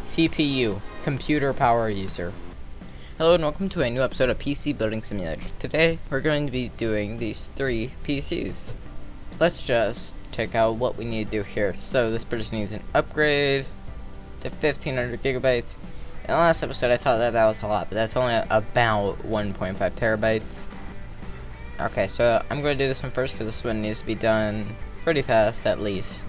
CPU, computer power user. Hello and welcome to a new episode of PC Building Simulator. Today we're going to be doing these 3 PCs. Let's just check out what we need to do here. So this person needs an upgrade to 1500 gigabytes. In the last episode I thought that was a lot, but that's only about 1.5 terabytes. Okay, so I'm going to do this one first because this one needs to be done pretty fast at least.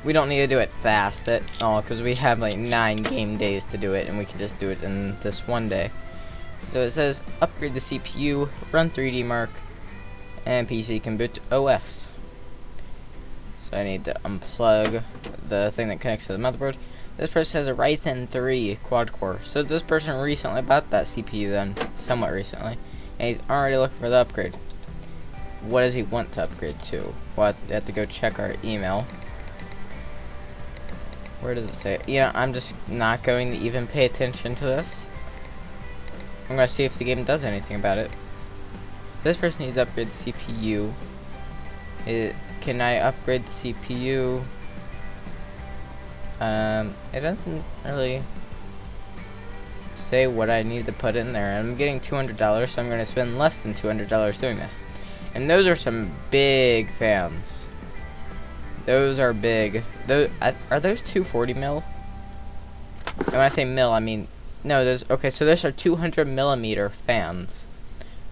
We don't need to do it fast at all because we have like 9 game days to do it, and we can just do it in this one day. So it says upgrade the CPU, run 3D Mark, and PC can boot OS. So I need to unplug the thing that connects to the motherboard. This person has a Ryzen 3 quad core. So this person recently bought that CPU then, somewhat recently, and he's already looking for the upgrade. What does he want to upgrade to? Well, I have to go check our email. Where does it say? Yeah, I'm just not going to even pay attention to this. I'm going to see if the game does anything about it. This person needs to upgrade the CPU. Can I upgrade the CPU? It doesn't really say what I need to put in there. I'm getting $200, so I'm going to spend less than $200 doing this. And those are some big fans. Those are big. Those are those 240 mil? And when I say mil, I mean no. Those okay. So those are 200 millimeter fans.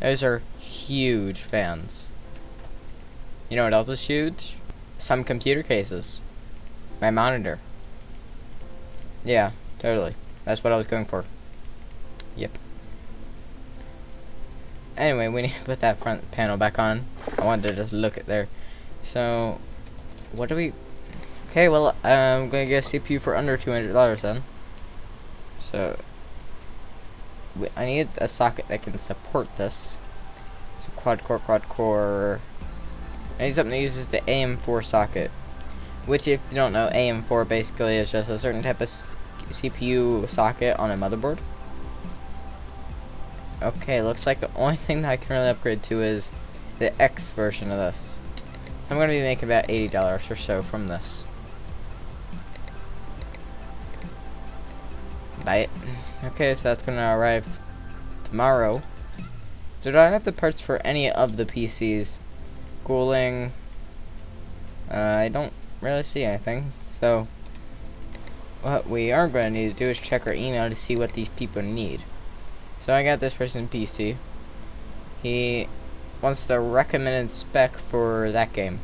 Those are huge fans. You know what else is huge? Some computer cases. My monitor. Yeah, totally. That's what I was going for. Yep. Anyway, we need to put that front panel back on. I wanted to just look at there. So. What do we... Okay, well, I'm going to get a CPU for under $200 then. So, I need a socket that can support this. So, quad core. I need something that uses the ep4 socket. Which, if you don't know, ep4 basically is just a certain type of CPU socket on a motherboard. Okay, looks like the only thing that I can really upgrade to is the X version of this. I'm going to be making about $80 or so from this. Buy it. Okay, so that's going to arrive tomorrow. So do I have the parts for any of the PCs? Cooling. I don't really see anything. So what we are going to need to do is check our email to see what these people need. So I got this person's PC. He wants the recommended spec for that game.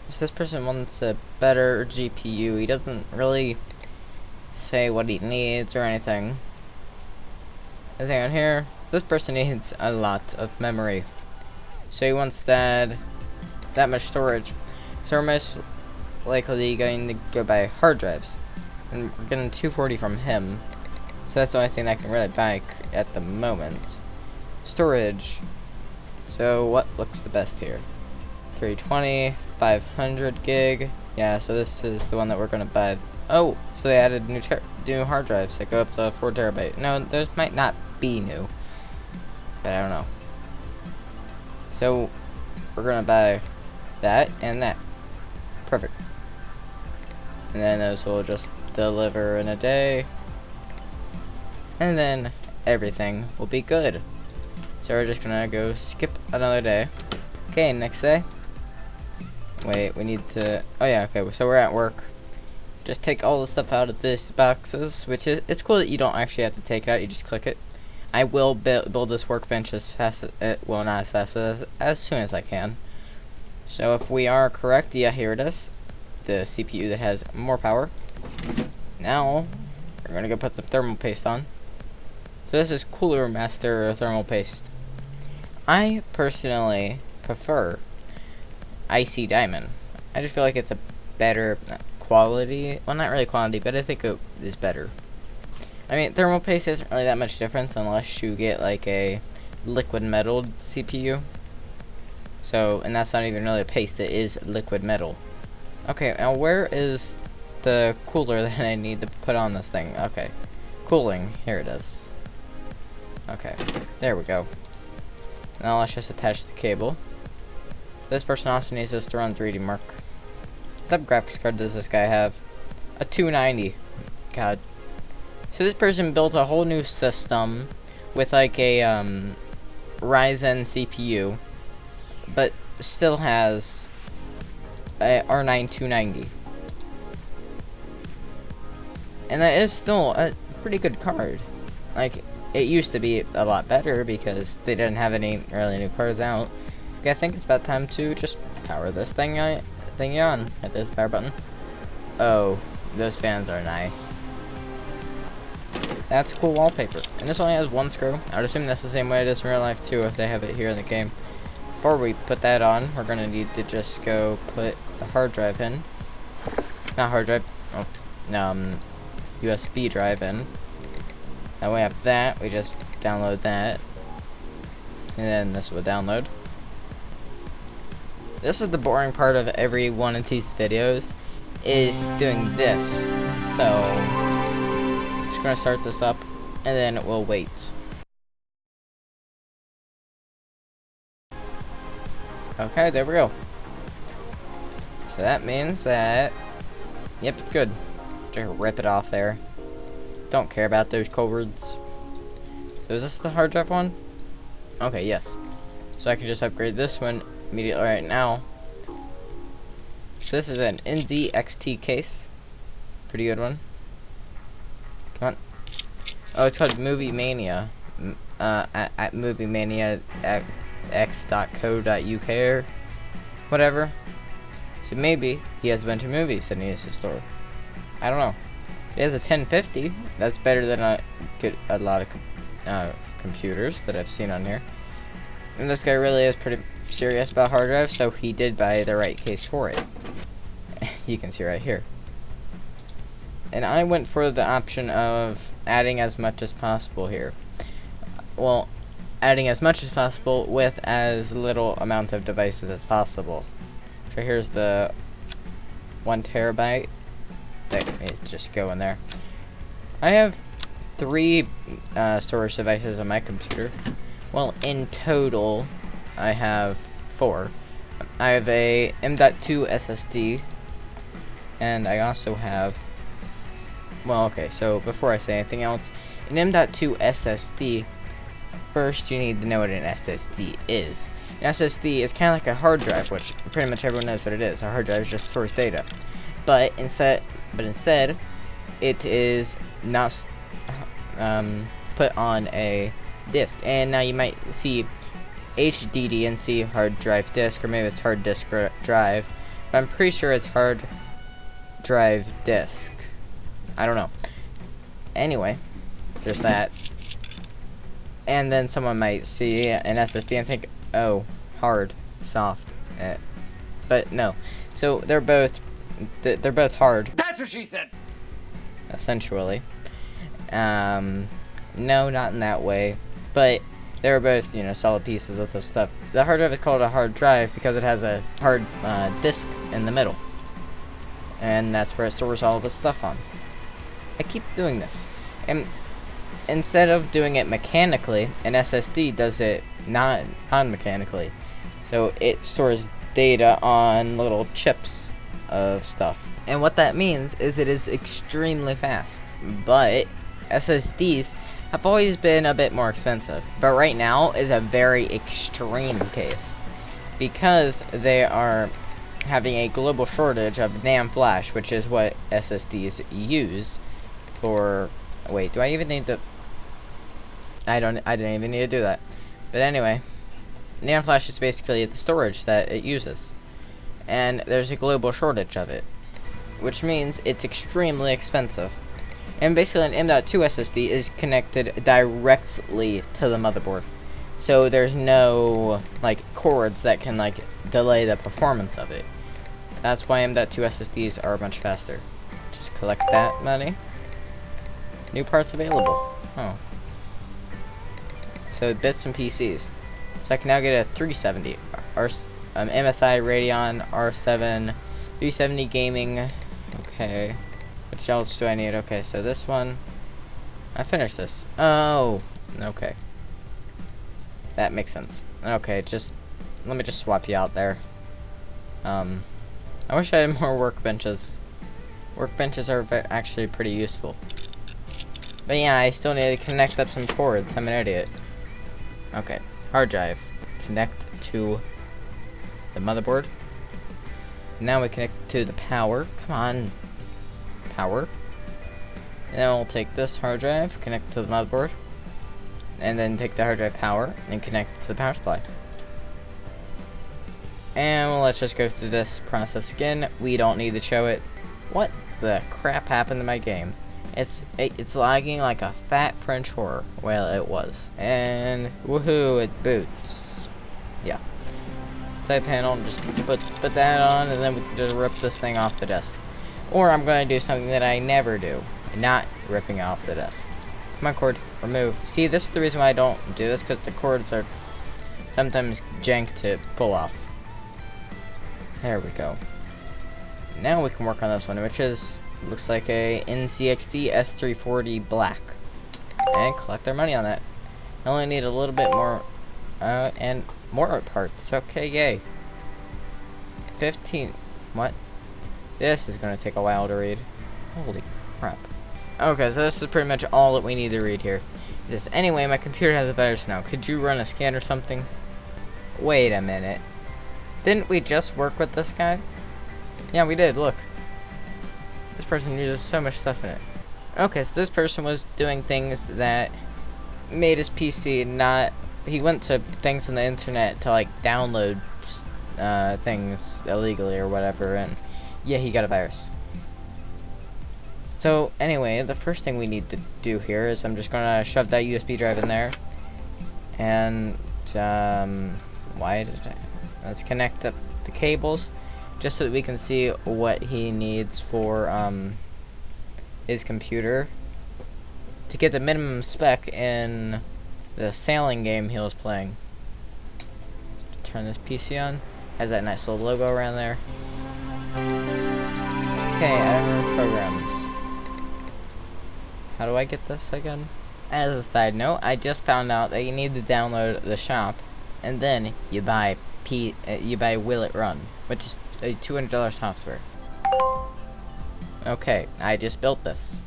So this person wants a better GPU. He doesn't really say what he needs or anything. Anything on here? This person needs a lot of memory. So he wants that much storage. So we're most likely going to go buy hard drives. And we're getting 240 from him. So that's the only thing that I can really buy at the moment. Storage. So what looks the best here? 320, 500 gig. Yeah, so this is the one that we're gonna buy. Oh, so they added new hard drives that go up to 4 terabyte. No, those might not be new, but I don't know. So we're gonna buy that and that. Perfect. And then those will just deliver in a day, and then everything will be good. So we're just gonna go skip another day. Okay, next day. Wait, we need to... Oh yeah, okay, so we're at work. Just take all the stuff out of this boxes, which is... It's cool that you don't actually have to take it out, you just click it. I will build this workbench as fast as... well, not as fast, but as soon as I can. So if we are correct, yeah, here it is. The CPU that has more power. Now, we're gonna go put some thermal paste on. So this is Cooler Master Thermal Paste. I personally prefer Icy Diamond. I just feel like it's a better quality. Well, not really quality, but I think it is better. I mean, thermal paste isn't really that much difference unless you get like a liquid metal CPU. So, and that's not even really a paste, it is liquid metal. Okay, now where is the cooler that I need to put on this thing? Okay, cooling, here it is. Okay, there we go. Now let's just attach the cable. This person also needs us to run 3D Mark. What type of graphics card does this guy have? A 290. God. So this person built a whole new system with like a Ryzen CPU, but still has a R9 290. And that is still a pretty good card. Like, it used to be a lot better because they didn't have any really new cards out. Okay, I think it's about time to just power this thing on. Hit this power button. Oh, those fans are nice. That's cool wallpaper. And this only has one screw. I would assume that's the same way it is in real life too if they have it here in the game. Before we put that on, we're going to need to just go put the hard drive in. Not hard drive. Oh, USB drive in. Now we have that. We just download that. And then this will download. This is the boring part of every one of these videos, is doing this. So, just going to start this up, and then we'll wait. Okay, there we go. So that means that, yep, it's good. Just rip it off there. Don't care about those cords. So is this the hard drive one? Okay, yes. So I can just upgrade this one immediately right now. So this is an NZXT case. Pretty good one. Come on. Oh, it's called Movie Mania. At Movie Mania x.co.uk or whatever. So maybe he has a bunch of movies that he needs to store. I don't know. He has a 1050. That's better than a lot of computers that I've seen on here. And this guy really is pretty serious about hard drives, so he did buy the right case for it. You can see right here. And I went for the option of adding as much as possible here. Well, adding as much as possible with as little amount of devices as possible. So here's the 1 terabyte. That needs to just go in there. I have 3 storage devices on my computer. Well, in total, I have 4. I have a M.2 SSD, and I also have, well, okay, so before I say anything else, an M.2 SSD, first you need to know what an SSD is. An SSD is kind of like a hard drive, which pretty much everyone knows what it is. A hard drive just stores data. But instead, it is not put on a disk. And now you might see HDD hard drive disk, or maybe it's hard disk drive. But I'm pretty sure it's hard drive disk. I don't know. Anyway, there's that. And then someone might see an SSD and think, oh, hard, soft. But no. So they're both hard. That's what she said. Essentially. No, not in that way. But they're both, solid pieces of this stuff. The hard drive is called a hard drive because it has a hard disk in the middle. And that's where it stores all of its stuff on. I keep doing this. And instead of doing it mechanically, an SSD does it non-mechanically. So it stores data on little chips of stuff. And what that means is it is extremely fast. But SSDs have always been a bit more expensive. But right now is a very extreme case. Because they are having a global shortage of NAND flash, which is what SSDs use for... Wait, do I even need to... I didn't even need to do that. But anyway, NAND flash is basically the storage that it uses. And there's a global shortage of it, which means it's extremely expensive. And basically an M.2 SSD is connected directly to the motherboard. So there's no, cords that can, delay the performance of it. That's why M.2 SSDs are much faster. Just collect that money. New parts available. Oh. So bits and PCs. So I can now get a 370. MSI Radeon R7 370 gaming. Okay. Which else do I need? Okay, so this one. I finished this. Oh. Okay. That makes sense. Okay, let me just swap you out there. I wish I had more workbenches. Workbenches are actually pretty useful. But yeah, I still need to connect up some cords. I'm an idiot. Okay, hard drive. Connect to the motherboard. Now we connect to the power. Come on. Power. And then we'll take this hard drive, connect to the motherboard. And then take the hard drive power and connect to the power supply. And let's just go through this process again. We don't need to show it. What the crap happened to my game? It's lagging like a fat French horror. Well, it was. And woohoo, it boots. Yeah. Side panel, just put that on, and then we can just rip this thing off the desk. Or I'm going to do something that I never do, not ripping off the desk. Come on, cord, remove. See, this is the reason why I don't do this, because the cords are sometimes jank to pull off. There we go. Now we can work on this one, which is, looks like a NCXT S340 black. And collect our money on that. I only need a little bit more, and more parts. Okay, yay. 15, what? This is going to take a while to read. Holy crap. Okay, so this is pretty much all that we need to read here. Anyway, my computer has a virus now. Could you run a scan or something? Wait a minute. Didn't we just work with this guy? Yeah, we did, look. This person uses so much stuff in it. Okay, so this person was doing things that made his PC not... He went to things on the internet to, like, download things illegally or whatever, and yeah, he got a virus. So, anyway, the first thing we need to do here is I'm just gonna shove that USB drive in there. And, let's connect up the cables, just so that we can see what he needs for, his computer. To get the minimum spec in the sailing game he was playing. Turn this PC on. Has that nice little logo around there. Okay, editor programs. How do I get this again? As a side note, I just found out that you need to download the shop, and then you buy Will It Run, which is a $200 software. Okay, I just built this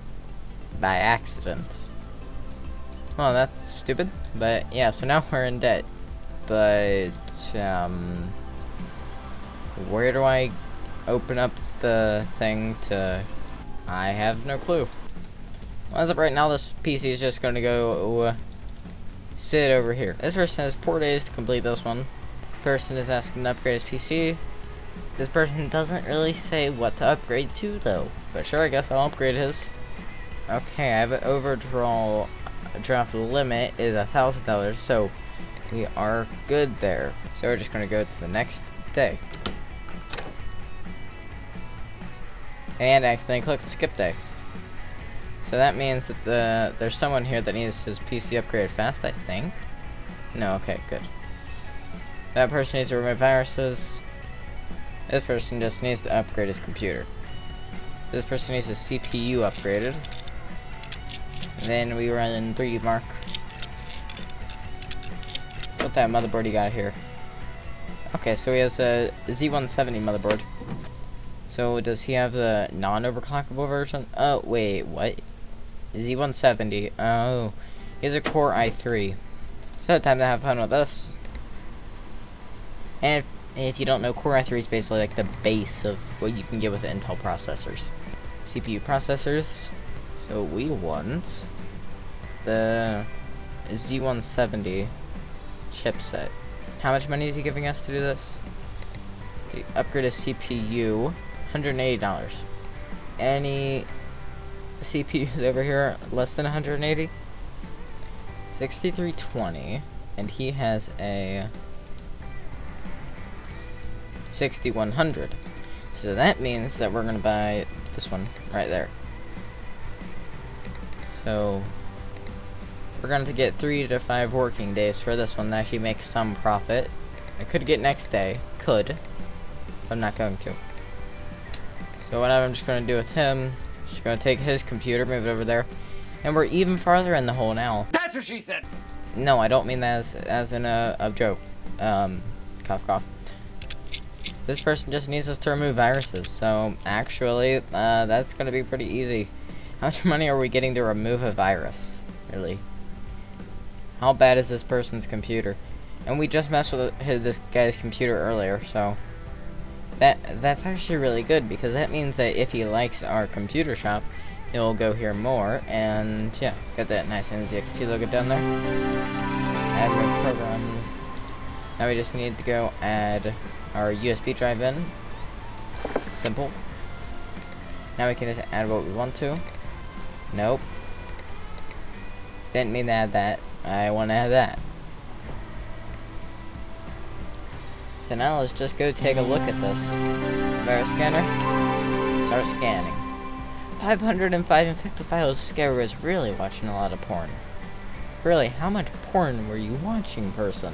by accident. Well, that's stupid, but yeah. So now we're in debt, but where do I open up the thing to? I have no clue. Well, as of right now, this PC is just going to go sit over here. This person has 4 days to complete this one. Person is asking to upgrade his PC. This person doesn't really say what to upgrade to, though. But sure, I guess I'll upgrade his. Okay, I have an overdraft limit is $1,000, so we are good there. So we're just going to go to the next day. And I accidentally clicked skip day. So that means that there's someone here that needs his PC upgraded fast, I think. No, okay, good. That person needs to remove viruses. This person just needs to upgrade his computer. This person needs his CPU upgraded. And then we run in 3D Mark. What that motherboard you got here? Okay, so he has a Z170 motherboard. So does he have the non-overclockable version? Oh, wait, what? Z170. Oh, he has a Core i3. So time to have fun with this. And if you don't know, Core i3 is basically like the base of what you can get with Intel processors. CPU processors. So we want the Z170 chipset. How much money is he giving us to do this? To upgrade a CPU, $180. Any CPUs over here less than 180? 6320, and he has a 6100. So that means that we're gonna buy this one right there. So we're going to get 3 to 5 working days for this one to actually make some profit. I could get next day, but I'm not going to. So what I'm just going to do with him, just going to take his computer, move it over there, and we're even farther in the hole now. That's what she said. No, I don't mean that as in a joke. Cough, cough. This person just needs us to remove viruses, so actually, that's gonna be pretty easy. How much money are we getting to remove a virus? Really? How bad is this person's computer? And we just messed with this guy's computer earlier, so that's actually really good, because that means that if he likes our computer shop, he'll go here more, and yeah, got that nice NZXT logo down there. Add more programs. Now we just need to go add our USB drive in. Simple. Now we can just add what we want to. Nope. Didn't mean to add that. I want to add that. So now let's just go take a look at this virus scanner. Start scanning. 550 files. Scarer is really watching a lot of porn. Really, how much porn were you watching, person?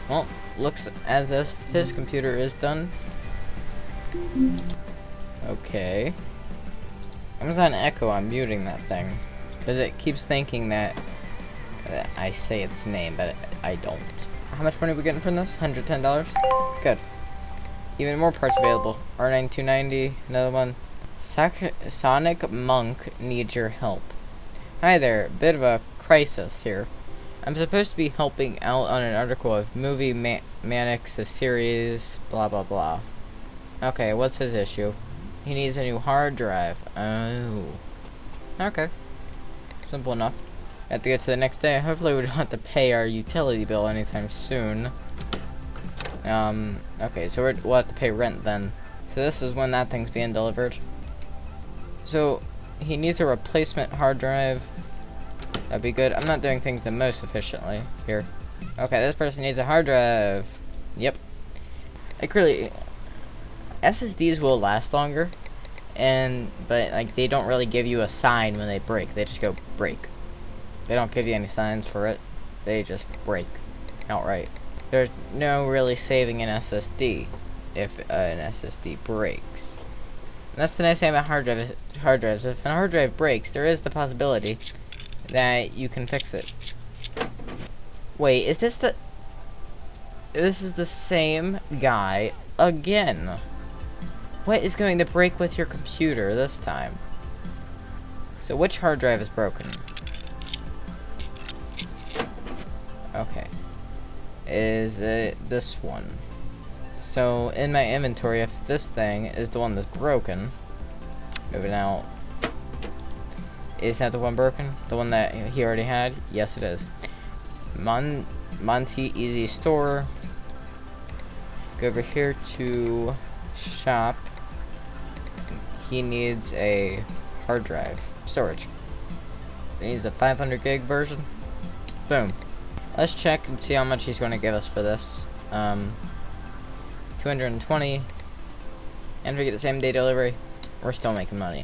Well, looks as if his computer is done. Okay. Amazon Echo, I'm muting that thing. Because it keeps thinking that I say its name, but I don't. How much money are we getting from this? $110? Good. Even more parts available. R9290, another one. Sonic Monk needs your help. Hi there, bit of a crisis here. I'm supposed to be helping out on an article of Movie Manics, a series, blah blah blah. Okay, what's his issue? He needs a new hard drive. Oh. Okay. Simple enough. Have to get to the next day. Hopefully we don't have to pay our utility bill anytime soon. Okay, so we'll have to pay rent then. So this is when that thing's being delivered. So, he needs a replacement hard drive. That'd be good. I'm not doing things the most efficiently here. Okay, this person needs a hard drive. Yep. Like, really, SSDs will last longer, but like they don't really give you a sign when they break. They just go break. They don't give you any signs for it. They just break outright. There's no really saving an SSD if an SSD breaks. And that's the nice thing about hard drives. If a hard drive breaks, there is the possibility that you can fix it. Wait, is this the... This is the same guy again. What is going to break with your computer this time? So which hard drive is broken? Okay. Is it this one? So in my inventory, if this thing is the one that's broken, moving out. Is that the one broken? The one that he already had? Yes, it is. Monty Easy Store. Go over here to shop. He needs a hard drive. Storage. He needs a 500 gig version. Boom. Let's check and see how much he's going to give us for this. 220. And we get the same day delivery. We're still making money.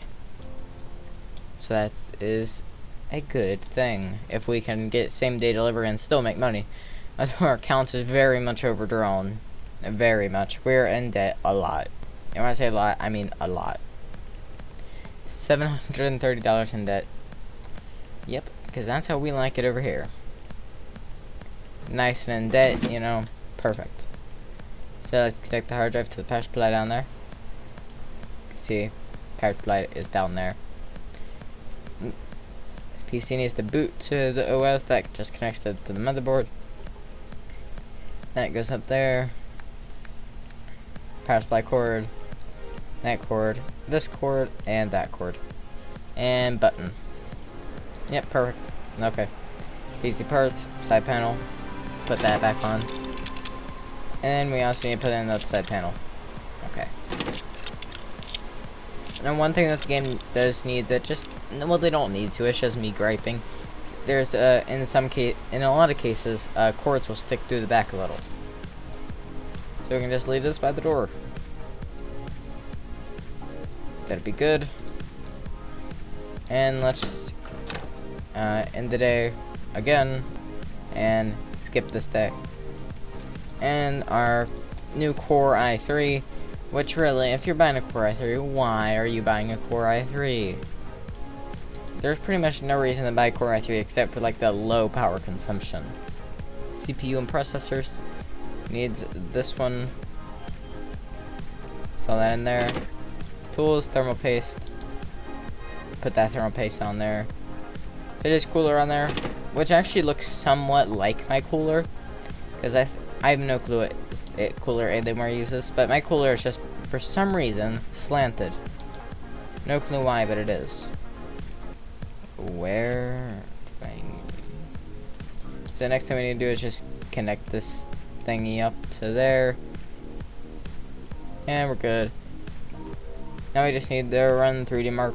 So that is a good thing. If we can get same day delivery and still make money. Our account is very much overdrawn. Very much. We're in debt a lot. And when I say a lot, I mean a lot. $730 in debt. Yep, because that's how we like it over here. Nice and in debt, you know. Perfect. So let's connect the hard drive to the power supply down there. You can see power supply is down there. This PC needs to boot to the OS. That just connects to the motherboard. That goes up there. Power supply cord. That cord. This cord. And that cord. And button. Yep, perfect. Okay. PC parts. Side panel. Put that back on. And we also need to put in the side panel. Okay. And one thing that the game does need that just, well, they don't need to, it's just me griping. There's, in a lot of cases, cords will stick through the back a little. So we can just leave this by the door. That'd be good. And let's, end the day again. And skip this day. And our new Core i3, which really, if you're buying a Core i3, why are you buying a Core i3? There's pretty much no reason to buy Core i3 except for like the low power consumption. CPU and processors. Needs this one. So that in there. Tools, thermal paste. Put that thermal paste on there. It is cooler on there, which actually looks somewhat like my cooler, because I have no clue what cooler Alienware uses, but my cooler is just for some reason slanted. No clue why, but it is. Where do I need? So the next thing we need to do is just connect this thingy up to there, and we're good. Now we just need to run 3D Mark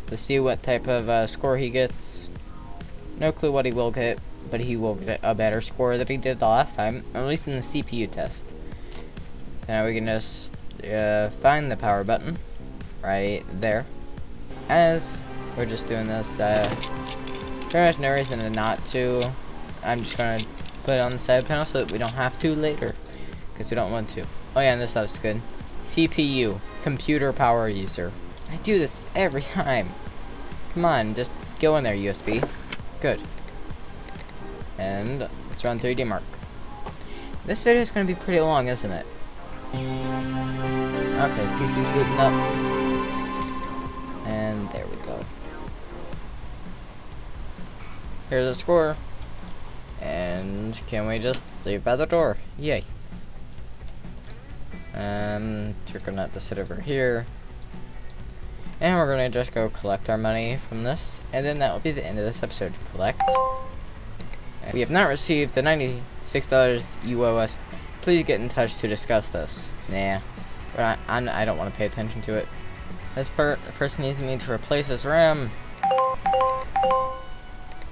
to see what type of score he gets. No clue what he will get, but he will get a better score than he did the last time, at least in the CPU test. So now we can just find the power button right there. As we're just doing this, pretty much no reason not to. I'm just gonna put it on the side panel so that we don't have to later, because we don't want to. Oh yeah, and this stuff's good. CPU, computer power user. I do this every time. Come on, just go in there, USB. Good. And let's run 3D Mark. This video is going to be pretty long, isn't it? Okay, PC's booting up. And there we go. Here's the score. And can we just leave by the door? Yay. We're going to have to sit over here. And we're going to just go collect our money from this. And then that will be the end of this episode. Collect. We have not received the $96 you owe us. Please get in touch to discuss this. Nah. I don't want to pay attention to it. This person needs me to replace his RAM.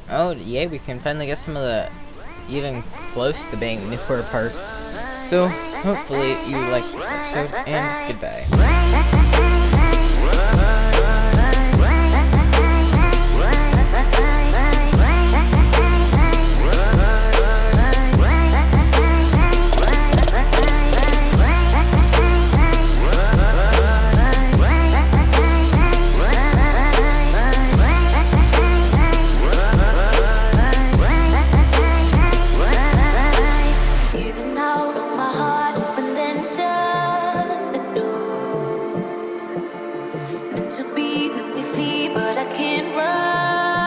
Oh, yeah, we can finally get some of the even close to being newer parts. So, hopefully you liked this episode, and goodbye.